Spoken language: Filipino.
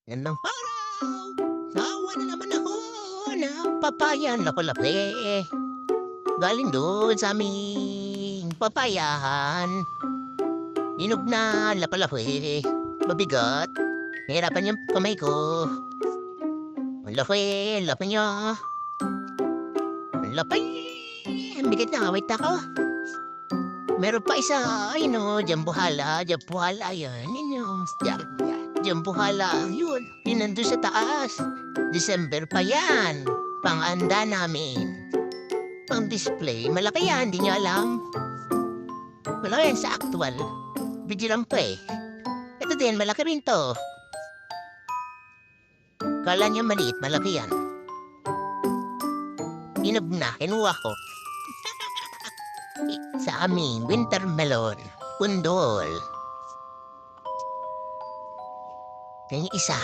Gandang araw! Nakuha na naman ako ng papaya na palaki. Galing doon sa aming papayahan. Hinog na lapalaki. Mabigat. Nahirapan yung kamay ko. Ang laki niya. Ang laki. Ang bigat na, wait ako. Meron pa isa, ay no, Jambuhala, Jambuhala, yan, Jambuhala, yun, yun nandun sa taas. December pa yan, pang-anda namin. Pang-display, malaki yan, di niya alam. Malaki yan sa actual, video lang pa eh. Ito din, malaki rin to. Kala niya maliit, malaki yan. Hinog na, kinuha ko. Sa aming winter melon, pundol. Yung isa,